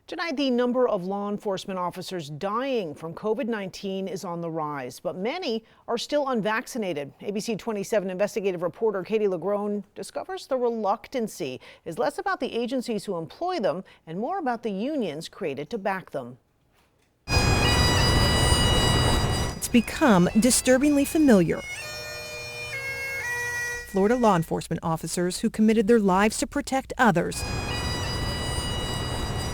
Tonight, the number of law enforcement officers dying from COVID-19 is on the rise, but many are still unvaccinated. ABC 27 investigative reporter Katie LaGrone discovers the reluctancy is less about the agencies who employ them and more about the unions created to back them. It's become disturbingly familiar. Florida law enforcement officers who committed their lives to protect others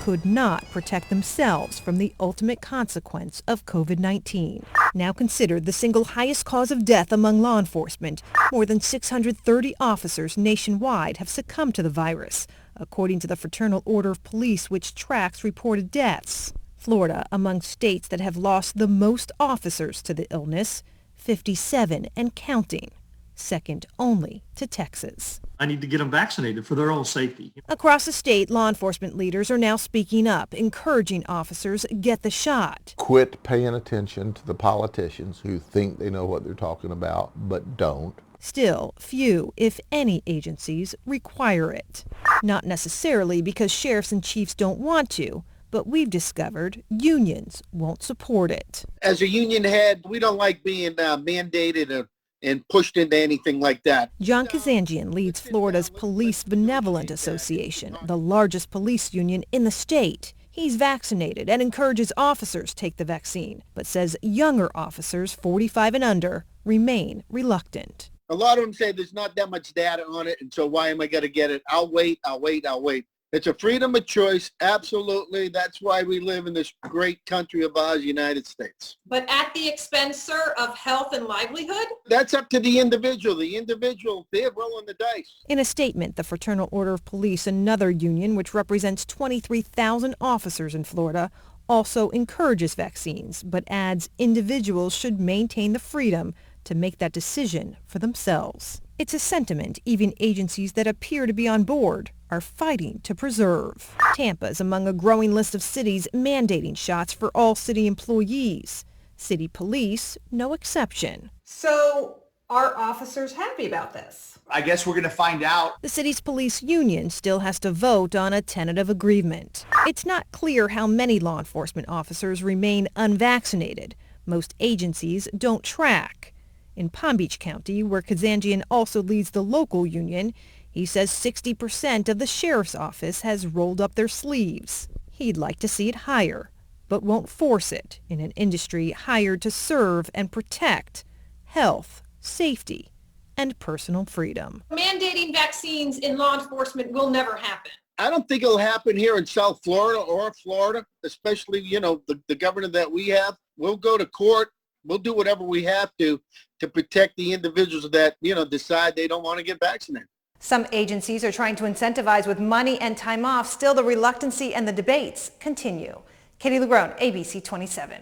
could not protect themselves from the ultimate consequence of COVID-19. Now considered the single highest cause of death among law enforcement, more than 630 officers nationwide have succumbed to the virus, according to the Fraternal Order of Police, which tracks reported deaths. Florida among states that have lost the most officers to the illness, 57 and counting, second only to Texas. I need to get them vaccinated for their own safety. Across the state, law enforcement leaders are now speaking up, encouraging officers get the shot. Quit paying attention to the politicians who think they know what they're talking about, but don't. Still, few, if any, agencies require it. Not necessarily because sheriffs and chiefs don't want to, but we've discovered unions won't support it. As a union head, we don't like being mandated and pushed into anything like that. John Kazanjian leads Florida's Police Benevolent Association, the largest police union in the state. He's vaccinated and encourages officers take the vaccine, but says younger officers 45 and under remain reluctant. A lot of them say there's not that much data on it, and so why am I going to get it? I'll wait. It's a freedom of choice, absolutely. That's why we live in this great country of ours, United States. But at the expense, sir, of health and livelihood? That's up to the individual. The individual, they're rolling the dice. In a statement, the Fraternal Order of Police, another union which represents 23,000 officers in Florida, also encourages vaccines, but adds individuals should maintain the freedom to make that decision for themselves. It's a sentiment even agencies that appear to be on board are fighting to preserve. Tampa is among a growing list of cities mandating shots for all city employees. City police, no exception. So are officers happy about this? I guess we're going to find out. The city's police union still has to vote on a tentative agreement. It's not clear how many law enforcement officers remain unvaccinated. Most agencies don't track. In Palm Beach County, where Kazanjian also leads the local union, he says 60% of the sheriff's office has rolled up their sleeves. He'd like to see it higher, but won't force it in an industry hired to serve and protect health, safety, and personal freedom. Mandating vaccines in law enforcement will never happen. I don't think it'll happen here in South Florida or Florida, especially, the governor that we have. We'll go to court. We'll do whatever we have to protect the individuals that, decide they don't want to get vaccinated. Some agencies are trying to incentivize with money and time off. Still, the reluctancy and the debates continue. Katie LaGrone, ABC 27.